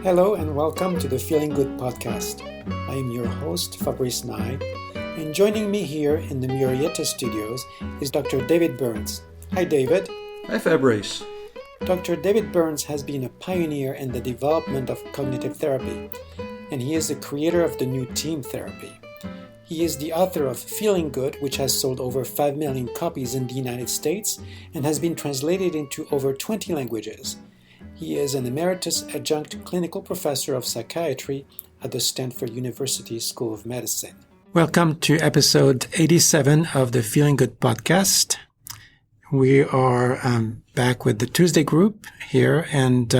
Hello and welcome to the Feeling Good podcast. I am your host, Fabrice, and joining me here in the Murrieta studios is Dr. David Burns. Hi, David. Hi, Fabrice. Dr. David Burns has been a pioneer in the development of cognitive therapy, and he is the creator of the new TEAM therapy. He is the author of Feeling Good, which has sold over 5 million copies in the United States and has been translated into over 20 languages. He is an emeritus adjunct clinical professor of psychiatry at the Stanford University School of Medicine. Welcome to episode 87 of the Feeling Good podcast. We are back with the Tuesday group here, and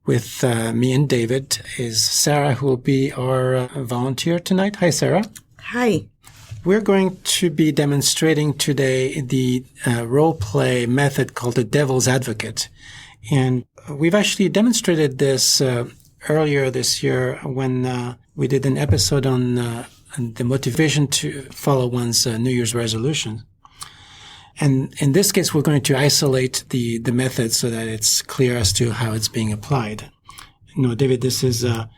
with me and David is Sara, who will be our volunteer tonight. Hi, Sara. Hi. We're going to be demonstrating today the role-play method called the Devil's Advocate. And we've actually demonstrated this earlier this year when we did an episode on the motivation to follow one's New Year's resolution. And in this case, we're going to isolate the method so that it's clear as to how it's being applied. You know, David, this is a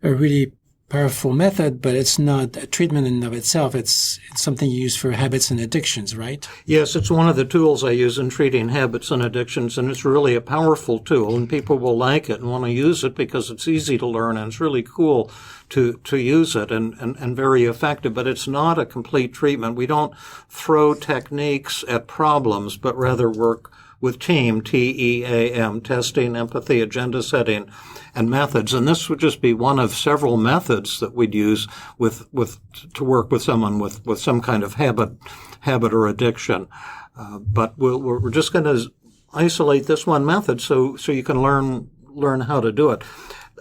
really powerful method, but it's not a treatment in and of itself. It's something you use for habits and addictions, right? Yes, it's one of the tools I use in treating habits and addictions, and it's really a powerful tool, and people will like it and want to use it because it's easy to learn and it's really cool to use it and very effective. But it's not a complete treatment. We don't throw techniques at problems, but rather work with TEAM, T-E-A-M, testing, empathy, agenda setting, and methods. And this would just be one of several methods that we'd use to work with someone with some kind of habit or addiction. But we're just going to isolate this one method so you can learn how to do it.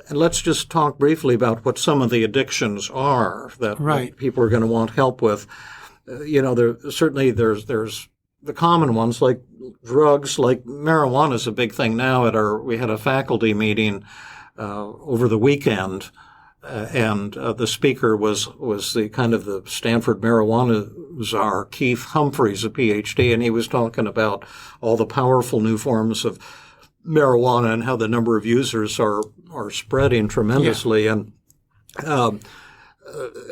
And let's just talk briefly about what some of the addictions are that people are going to want help with. There's the common ones like drugs, like marijuana is a big thing now. We had a faculty meeting over the weekend, and the speaker was the kind of the Stanford marijuana czar, Keith Humphreys, a PhD, and he was talking about all the powerful new forms of marijuana and how the number of users are spreading tremendously. Yeah.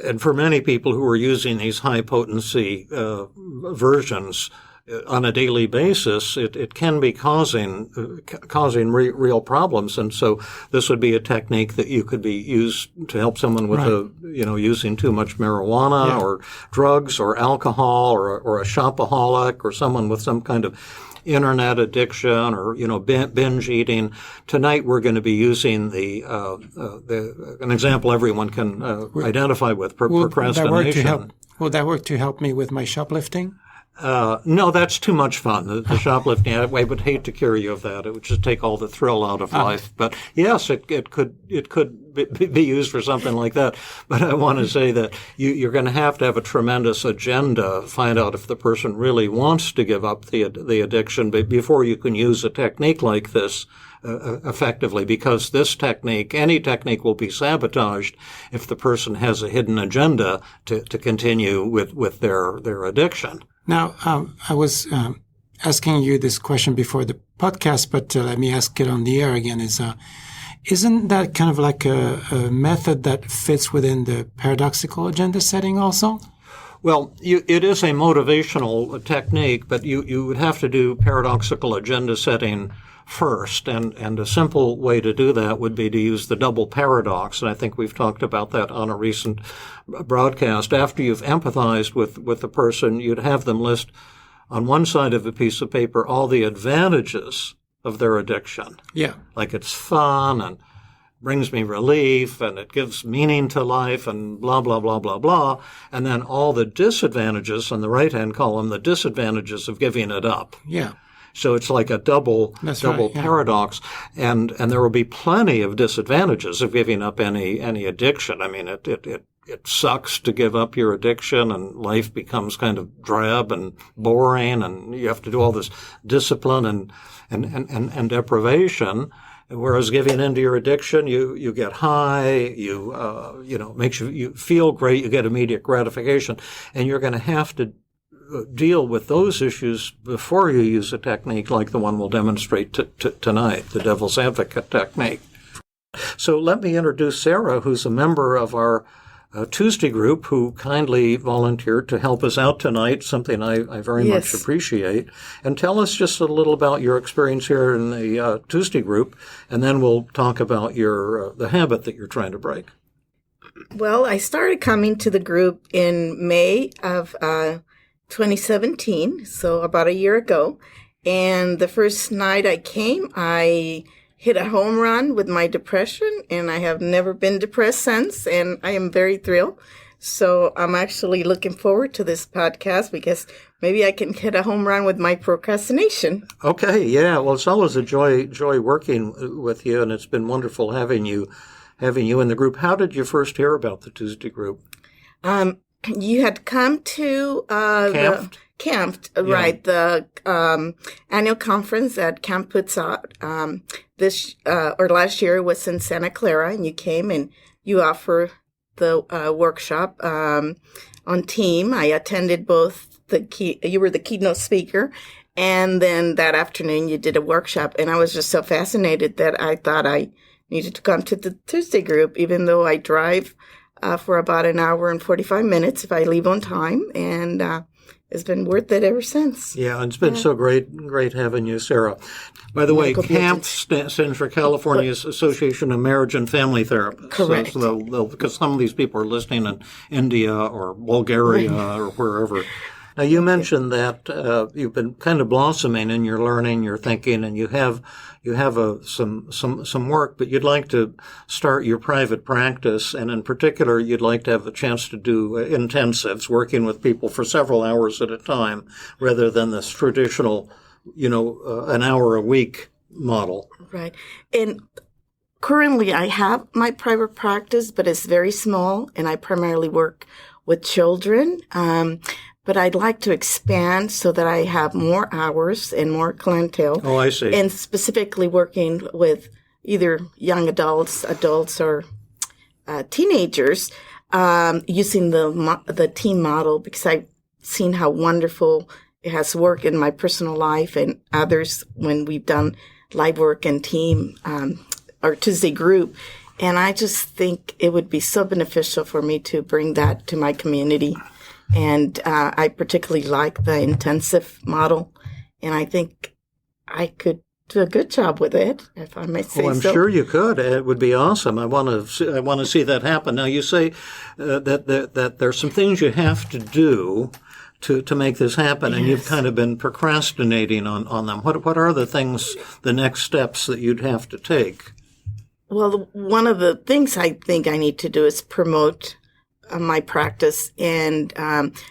And for many people who are using these high potency versions on a daily basis, it can be causing real problems. And so this would be a technique that you could be used to help someone with using too much marijuana or drugs or alcohol or a shopaholic or someone with some kind of internet addiction or, binge eating. Tonight we're going to be using an example everyone can identify with, procrastination. Will that work to help me with my shoplifting? No, that's too much fun. The shoplifting, I would hate to cure you of that. It would just take all the thrill out of life. But yes, it could be used for something like that. But I want to say that you're going to have a tremendous agenda, find out if the person really wants to give up the addiction before you can use a technique like this effectively, because any technique will be sabotaged if the person has a hidden agenda to continue with their addiction. Now, I was asking you this question before the podcast, but let me ask it on the air again. Isn't that kind of like a method that fits within the paradoxical agenda setting also? Well, it is a motivational technique, but you would have to do paradoxical agenda setting first, and a simple way to do that would be to use the double paradox, and I think we've talked about that on a recent broadcast. After you've empathized with the person, you'd have them list on one side of a piece of paper all the advantages of their addiction. Yeah. Like it's fun and brings me relief and it gives meaning to life and blah, blah, blah, blah, blah. And then all the disadvantages on the right-hand column, the disadvantages of giving it up. Yeah. So it's like a double paradox, and there will be plenty of disadvantages of giving up any addiction. I mean, it sucks to give up your addiction, and life becomes kind of drab and boring, and you have to do all this discipline and deprivation. Whereas giving into your addiction, you get high, makes you feel great, you get immediate gratification, and you're going to have to deal with those issues before you use a technique like the one we'll demonstrate tonight, the Devil's Advocate technique. So let me introduce Sara, who's a member of our Tuesday group, who kindly volunteered to help us out tonight, something I very much appreciate. And tell us just a little about your experience here in the Tuesday group, and then we'll talk about your the habit that you're trying to break. Well, I started coming to the group in May of 2017, so about a year ago. And the first night I came, I hit a home run with my depression, and I have never been depressed since, and I am very thrilled. So I'm actually looking forward to this podcast because maybe I can hit a home run with my procrastination. Okay, yeah. Well, it's always a joy working with you, and it's been wonderful having you in the group. How did you first hear about the Tuesday group? You had come to Camped, Yeah. right? The annual conference that Camp puts out. Last year was in Santa Clara, and you came and you offer the workshop on TEAM. I attended both. You were the keynote speaker, and then that afternoon you did a workshop, and I was just so fascinated that I thought I needed to come to the Tuesday group, even though I drive for about an hour and 45 minutes if I leave on time, and it's been worth it ever since. Yeah, and it's been so great having you, Sara. By the way, CAMP stands for California Association of Marriage and Family Therapists. Correct. So because some of these people are listening in India or Bulgaria or wherever. Now, you mentioned that you've been kind of blossoming in your learning, your thinking, and you have some work, but you'd like to start your private practice, and in particular, you'd like to have a chance to do intensives, working with people for several hours at a time, rather than this traditional, an hour a week model. Right. And currently, I have my private practice, but it's very small, and I primarily work with children. But I'd like to expand so that I have more hours and more clientele. Oh, I see. And specifically working with either young adults or teenagers, using the team model, because I've seen how wonderful it has worked in my personal life and others when we've done live work and team or Tuesday group. And I just think it would be so beneficial for me to bring that to my community. And I particularly like the intensive model, and I think I could do a good job with it, if I may say so. I'm sure you could. It would be awesome. I want to see that happen. Now, you say that there's some things you have to do to make this happen, and you've kind of been procrastinating on them. What are the next steps that you'd have to take? Well, one of the things I think I need to do is promote my practice, and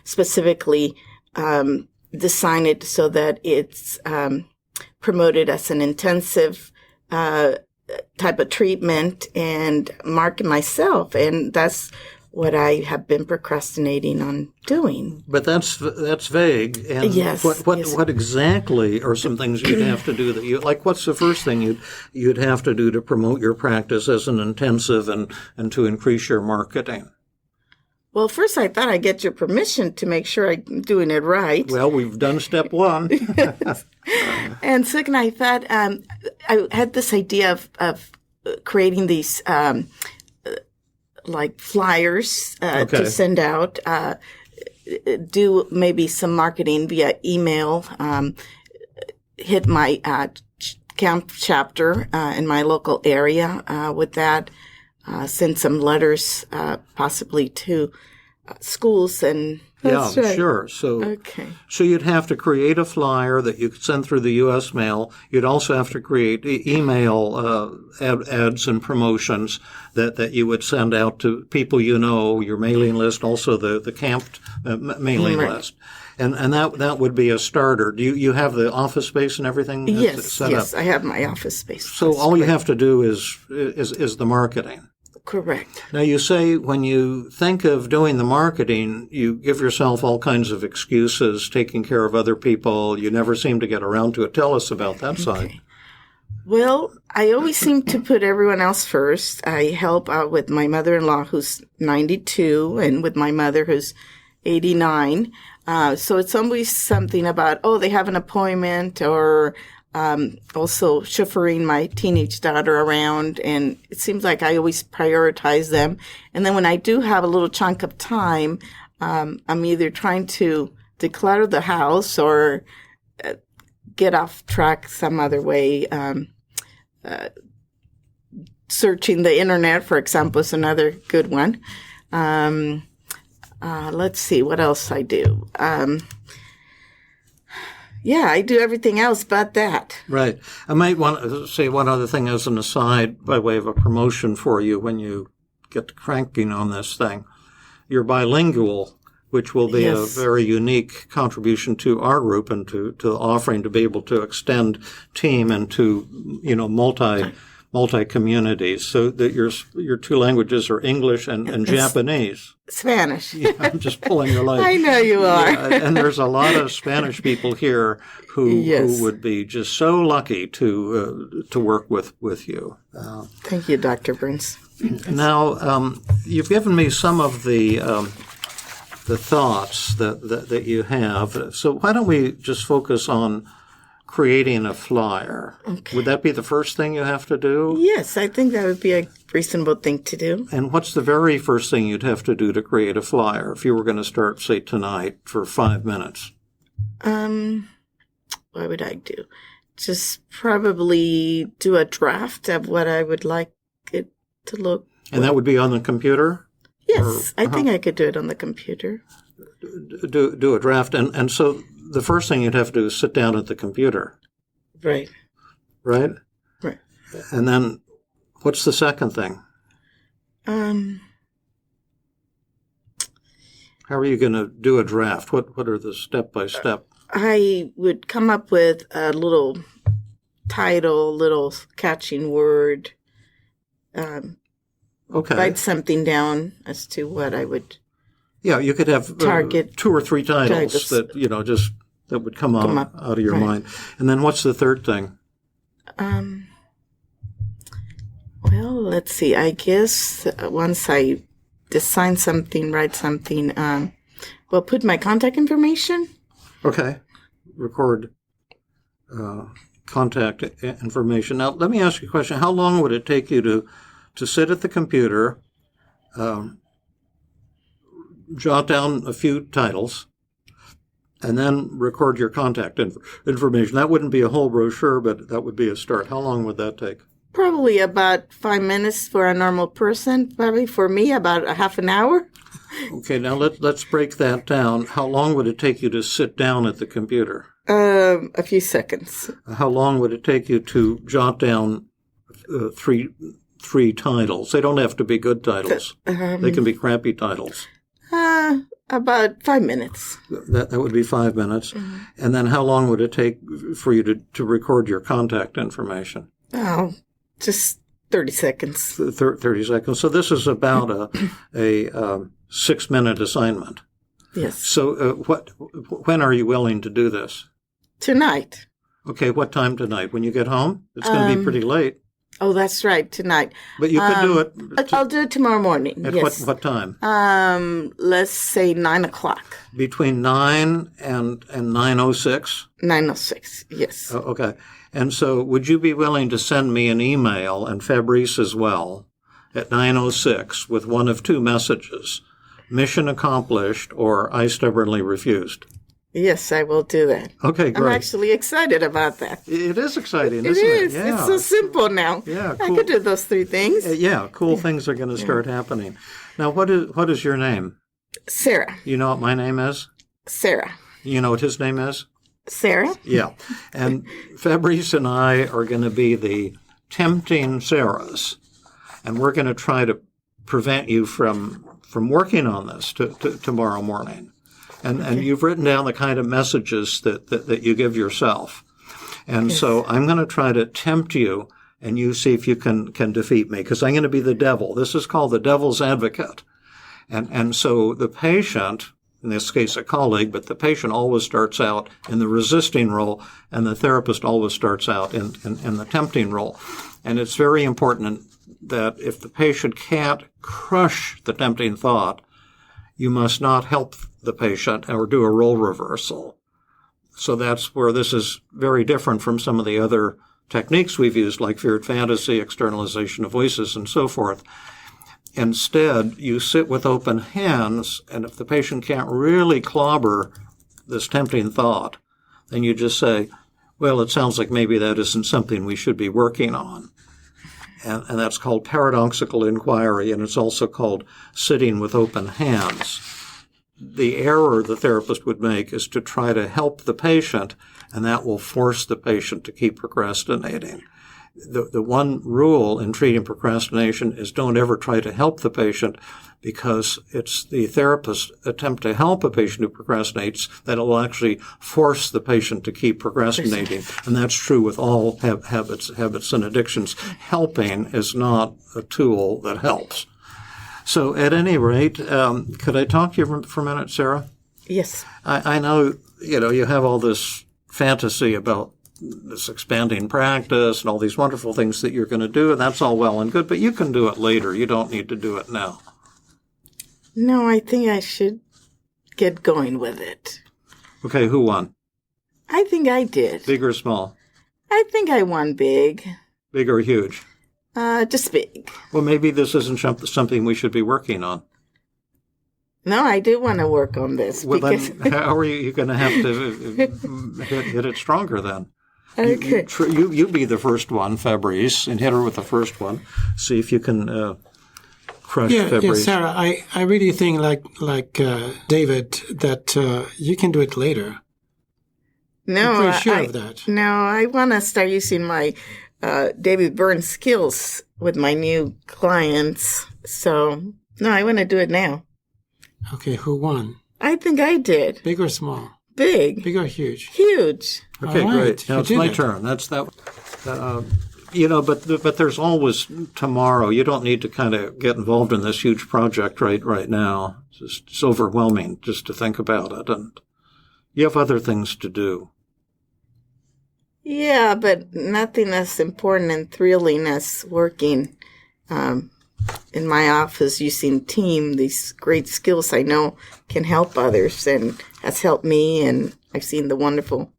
specifically design it so that it's promoted as an intensive type of treatment, and market myself. And that's what I have been procrastinating on doing. But that's vague. And yes. What exactly are some things you'd have to do that you like? What's the first thing you'd have to do to promote your practice as an intensive and to increase your marketing? Well, first I thought I'd get your permission to make sure I'm doing it right. Well, we've done step one. And second, I thought I had this idea of creating these like flyers to send out, do maybe some marketing via email, hit my camp chapter in my local area with that. Send some letters, possibly to schools and. Yeah, right. Sure. So you'd have to create a flyer that you could send through the U.S. mail. You'd also have to create email ads and promotions that you would send out to people your mailing list, also the camped mailing list. And that would be a starter. Do you have the office space and everything set up? Yes, I have my office space. So all you have to do is the marketing. Correct. Now, you say when you think of doing the marketing, you give yourself all kinds of excuses, taking care of other people. You never seem to get around to it. Tell us about that side. Well, I always seem to put everyone else first. I help out with my mother-in-law, who's 92, and with my mother, who's 89. So it's always something about, they have an appointment, or also chauffeuring my teenage daughter around, and it seems like I always prioritize them. And then when I do have a little chunk of time, I'm either trying to declutter the house or get off track some other way. Searching the internet, for example, is another good one. Let's see what else I do. Yeah, I do everything else but that. Right. I might want to say one other thing as an aside by way of a promotion for you when you get to cranking on this thing. You're bilingual, which will be Yes. a very unique contribution to our group and to the offering to be able to extend TEAM into, multi-communities, so that your two languages are English and Japanese. Spanish. Yeah, I'm just pulling your leg. I know you are. Yeah, and there's a lot of Spanish people here who would be just so lucky to work with you. Thank you, Dr. Burns. Now, you've given me some of the thoughts that you have. So why don't we just focus on creating a flyer? Okay. Would that be the first thing you have to do? Yes, I think that would be a reasonable thing to do. And what's the very first thing you'd have to do to create a flyer if you were going to start, say, tonight for 5 minutes? What would I do? Just probably do a draft of what I would like it to look. And that would be on the computer? Yes, I think I could do it on the computer. Do a draft. And so the first thing you'd have to do is sit down at the computer. Right. Right? Right. And then what's the second thing? How are you going to do a draft? What are the step-by-step? I would come up with a little title, little catching word, Okay. write something down as to what I would. Yeah, you could have Target 2 or 3 titles titles. that, just that would come out of your right. mind. And then what's the third thing? Well, let's see. I guess once I design something, write something, put my contact information. Okay. Record contact information. Now, let me ask you a question. How long would it take you to sit at the computer, jot down a few titles, and then record your contact information? That wouldn't be a whole brochure, but that would be a start. How long would that take? Probably about 5 minutes for a normal person. Probably for me, about a half an hour. Okay, now let's break that down. How long would it take you to sit down at the computer? A few seconds. How long would it take you to jot down three titles? They don't have to be good titles. They can be crappy titles. About 5 minutes. That would be 5 minutes. Mm-hmm. And then how long would it take for you to record your contact information? Oh, just 30 seconds. 30 seconds. So this is about a 6-minute assignment. Yes. So when are you willing to do this? Tonight. Okay, what time tonight? When you get home? It's going to be pretty late. Oh, that's right, tonight. But you could do it. I'll do it tomorrow morning. At yes. what time? Let's say 9 o'clock. Between 9 and 9:06? 9:06, yes. Oh, okay. And so would you be willing to send me an email, and Fabrice as well, at 9:06 with one of 2 messages, mission accomplished or I stubbornly refused? Yes, I will do that. Okay, great. I'm actually excited about that. It is exciting, It isn't it? is. Yeah. It's so simple now. Yeah, I cool. could do those 3 things. Cool things are going to start happening. Now, what is your name? Sarah. You know what my name is? Sarah. You know what his name is? Sarah? Yeah. And Fabrice and I are going to be the tempting Sarahs. And we're going to try to prevent you from working on this tomorrow morning. And you've written down the kind of messages that you give yourself. And yes. So I'm going to try to tempt you, and you see if you can defeat me, because I'm going to be the devil. This is called the devil's advocate. And so the patient, in this case a colleague, but the patient always starts out in the resisting role, and the therapist always starts out in the tempting role. And it's very important that if the patient can't crush the tempting thought, you must not help the patient or do a role reversal. So that's where this is very different from some of the other techniques we've used, like feared fantasy, externalization of voices, and so forth. Instead, you sit with open hands, and if the patient can't really clobber this tempting thought, then you just say, well, it sounds like maybe that isn't something we should be working on. And that's called paradoxical inquiry, and it's also called sitting with open hands. The error the therapist would make is to try to help the patient, and that will force the patient to keep procrastinating. The one rule in treating procrastination is don't ever try to help the patient, because it's the therapist's attempt to help a patient who procrastinates that will actually force the patient to keep procrastinating. And that's true with all habits and addictions. Helping is not a tool that helps. So at any rate, could I talk to you for a minute, Sara? Yes. I know, you have all this fantasy about this expanding practice and all these wonderful things that you're going to do, and that's all well and good, but you can do it later. You don't need to do it now. No, I think I should get going with it. Okay, who won? I think I did. Big or small? I think I won big. Big or huge? Just big. Well, maybe this isn't something we should be working on. No, I do want to work on this. Well, because then how are you going to have to hit it stronger then? Okay. You be the first one, Fabrice, and hit her with the first one. See if you can crush Fabrice. Yeah, Sara, I really think like David that you can do it later. No, I'm pretty sure of that. No, I want to start using my David Byrne skills with my new clients. So, no, I want to do it now. Okay, who won? I think I did. Big or small? Big. Big or huge? Huge. Okay, All right. great. Now it's my turn. That's that. But there's always tomorrow. You don't need to kind of get involved in this huge project right now. It's overwhelming just to think about it, and you have other things to do. Yeah, but nothing as important and thrilling as working in my office using TEAM, these great skills I know can help others and has helped me, and I've seen the wonderful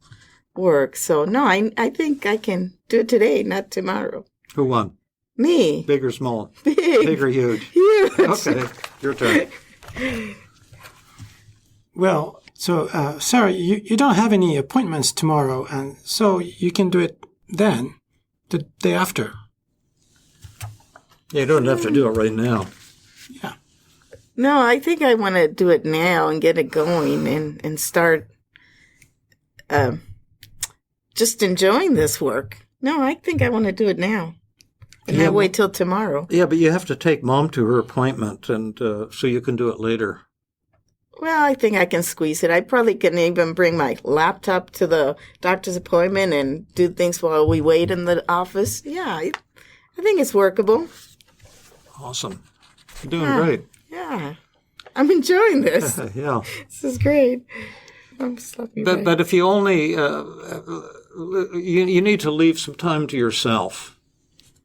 work. So, no, I think I can do it today, not tomorrow. Who won? Me. Big or small? Big. Big or huge? Huge. Okay, your turn. Well, so Sara, you don't have any appointments tomorrow, and so you can do it then, the day after. Yeah, you don't have to do it right now. Yeah. No, I think I want to do it now and get it going and start just enjoying this work. No, I think I want to do it now. And not wait till tomorrow. Yeah, but you have to take Mom to her appointment, and so you can do it later. Well, I think I can squeeze it. I probably can even bring my laptop to the doctor's appointment and do things while we wait in the office. Yeah, I think it's workable. Awesome. You're doing great. Yeah. I'm enjoying this. Yeah. This is great. I'm slapping But if you only, you need to leave some time to yourself,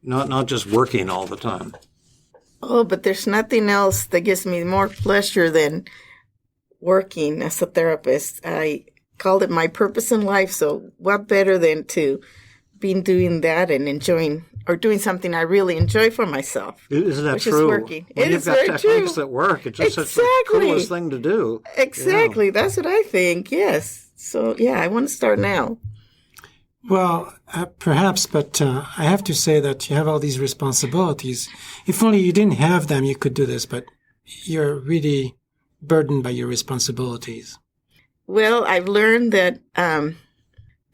not just working all the time. Oh, but there's nothing else that gives me more pleasure than working as a therapist. I called it my purpose in life, so what better than to be doing that and enjoying or doing something I really enjoy for myself. Isn't that which true? Is working. When it you've is got very techniques true. that work, it's just such the coolest thing to do. Exactly. Yeah. That's what I think. Yes. So, yeah, I want to start now. Well, perhaps, but I have to say that you have all these responsibilities. If only you didn't have them, you could do this, but you're really burdened by your responsibilities. Well, I've learned that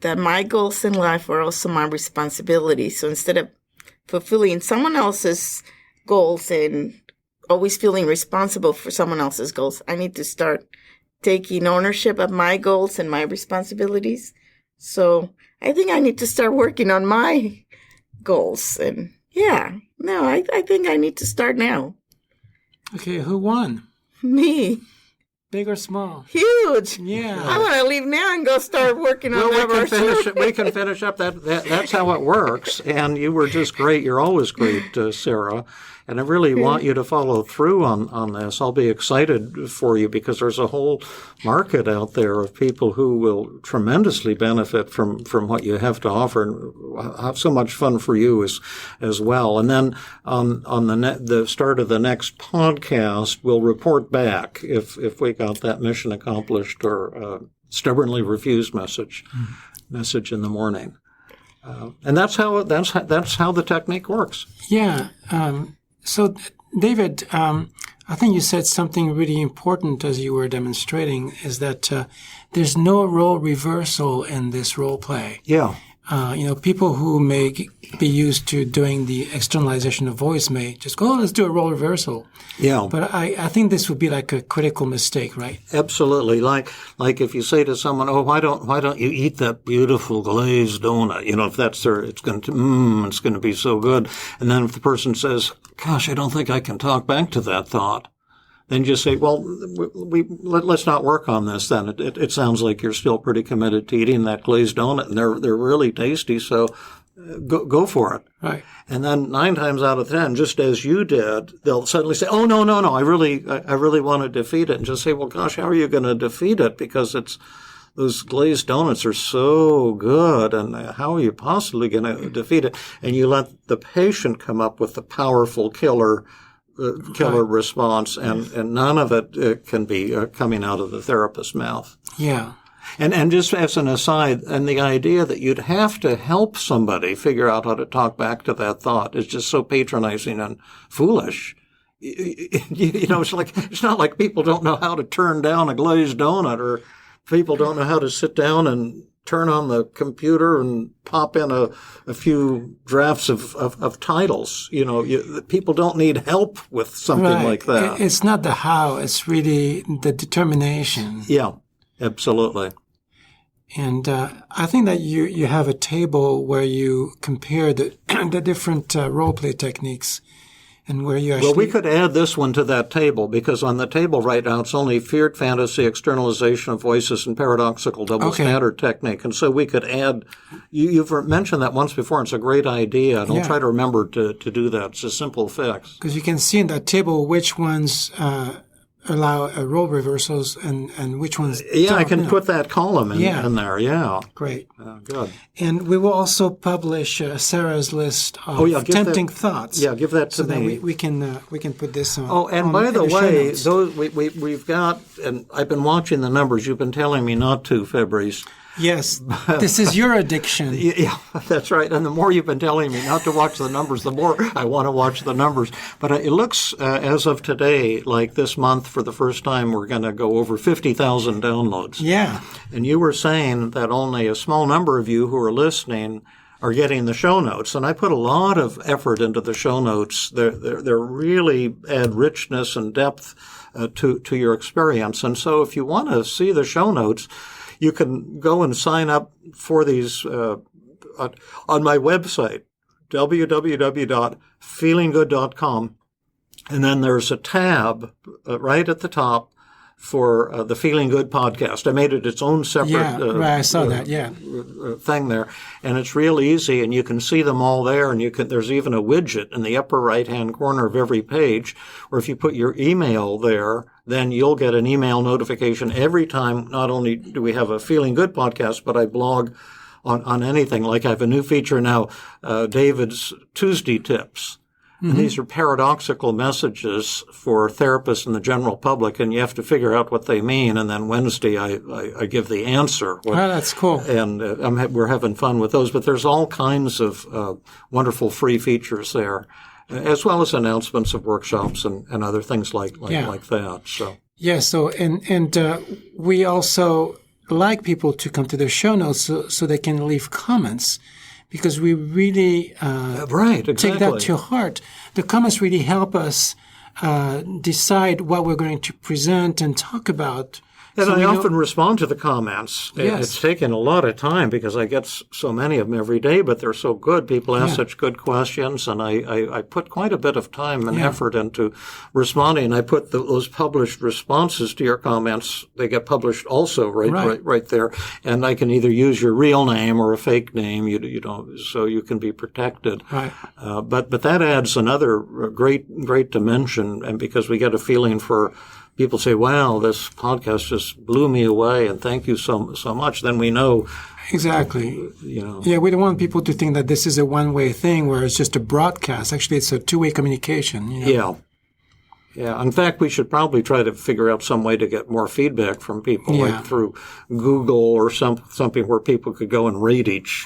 that my goals in life are also my responsibility. So instead of fulfilling someone else's goals and always feeling responsible for someone else's goals, I need to start taking ownership of my goals and my responsibilities. So I think I need to start working on my goals. And yeah, no, I think I need to start now. Okay, who won? Me. Big or small? Huge. Yeah. I want to leave now and go start working on Well, our we can finish up. That's how it works. And you were just great. You're always great, Sara. And I really want you to follow through on this. I'll be excited for you because there's a whole market out there of people who will tremendously benefit from what you have to offer and have so much fun for you as well. And then on the start of the next podcast, we'll report back if we got that mission accomplished or stubbornly refused message in the morning. And that's how the technique works. Yeah. So, David, I think you said something really important as you were demonstrating, is that there's no role reversal in this role play. Yeah. People who may be used to doing the externalization of voice may just go, let's do a role reversal. Yeah. But I think this would be like a critical mistake, right? Absolutely. Like if you say to someone, "Oh, why don't you eat that beautiful glazed donut?" If that's it's going to be so good. And then if the person says, "Gosh, I don't think I can talk back to that thought," then just say, "Well, let's not work on this then. It sounds like you're still pretty committed to eating that glazed donut, and they're really tasty, so go for it." Right. And then 9 times out of 10, just as you did, they'll suddenly say, "Oh, no, I really want to defeat it." And just say, "Well, gosh, how are you going to defeat it? Because those glazed donuts are so good, and how are you possibly going to defeat it?" And you let the patient come up with the powerful killer response, and none of it can be coming out of the therapist's mouth. Yeah. And just as an aside, and the idea that you'd have to help somebody figure out how to talk back to that thought is just so patronizing and foolish. It's not like people don't know how to turn down a glazed donut, or people don't know how to sit down and turn on the computer and pop in a few drafts of titles. People don't need help with something like that. It's not the how, it's really the determination. Yeah, absolutely. And I think that you have a table where you compare the different role play techniques, and where you actually... Well, we could add this one to that table, because on the table right now it's only feared fantasy, externalization of voices, and paradoxical double standard technique. And so we could add... You've mentioned that once before, and it's a great idea, and I'll try to remember to do that. It's a simple fix. Because you can see in that table which ones allow role reversals and which ones don't. I can put that column in there, yeah. Great. Good. And we will also publish Sarah's list of tempting thoughts. Yeah, give that to me. So that we can put this on. Oh, and by the way, we've got, and I've been watching the numbers. You've been telling me not to, Fabrice. Yes, this is your addiction. Yeah, that's right. And the more you've been telling me not to watch the numbers, the more I want to watch the numbers. But it looks, as of today, like this month, for the first time, we're going to go over 50,000 downloads. Yeah. And you were saying that only a small number of you who are listening are getting the show notes. And I put a lot of effort into the show notes. They really add richness and depth to your experience. And so if you want to see the show notes, you can go and sign up for these on my website, www.feelinggood.com. And then there's a tab right at the top for the Feeling Good podcast. I made it its own separate I saw that, thing there. And it's real easy, and you can see them all there. And there's even a widget in the upper right-hand corner of every page where if you put your email there, then you'll get an email notification every time. Not only do we have a Feeling Good podcast, but I blog on anything. Like I have a new feature now, David's Tuesday Tips. Mm-hmm. And these are paradoxical messages for therapists and the general public, and you have to figure out what they mean. And then Wednesday, I give the answer. That's cool. And we're having fun with those. But there's all kinds of wonderful free features there, as well as announcements of workshops and other things like that. So and we also like people to come to the show notes so they can leave comments. Because we really take that to heart. The comments really help us decide what we're going to present and talk about And I often respond to the comments. Yes. It's taken a lot of time because I get so many of them every day, but they're so good. People ask such good questions, and I put quite a bit of time and effort into responding. I put those published responses to your comments. They get published also right there. And I can either use your real name or a fake name, you don't, so you can be protected. Right. But that adds another great dimension, and because we get a feeling for people say, wow, this podcast just blew me away, and thank you so much. Then we know. Exactly. Yeah, we don't want people to think that this is a one-way thing where it's just a broadcast. Actually, it's a two-way communication. Yeah. In fact, we should probably try to figure out some way to get more feedback from people, like through Google or something where people could go and rate each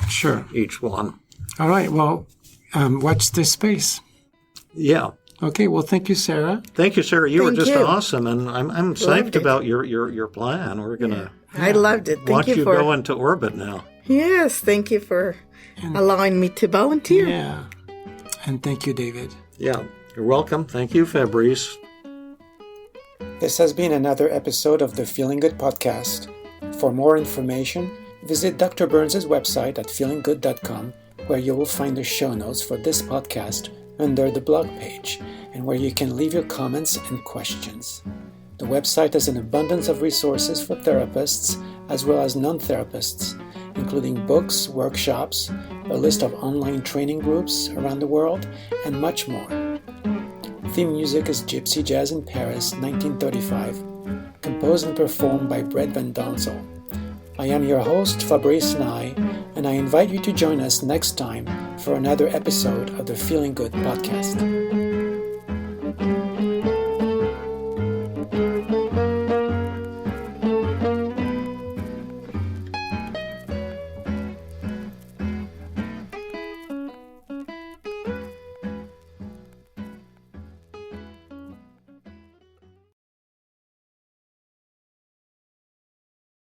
one. All right. Well, watch this space. Yeah. Okay, well, thank you, Sara. Thank you, Sara. You were just awesome, and I'm psyched about your plan. We're gonna. I loved it. Thank you for go into orbit now. Yes, thank you for allowing me to volunteer. Yeah, and thank you, David. Yeah, you're welcome. Thank you, Fabrice. This has been another episode of the Feeling Good podcast. For more information, visit Dr. Burns' website at feelinggood.com, where you will find the show notes for this podcast under the blog page, and where you can leave your comments and questions. The website has an abundance of resources for therapists as well as non-therapists, including books, workshops, a list of online training groups around the world, and much more. Theme music is Gypsy Jazz in Paris, 1935, composed and performed by Brett Van Donsel. I am your host, Fabrice Nye, and I invite you to join us next time for another episode of the Feeling Good podcast.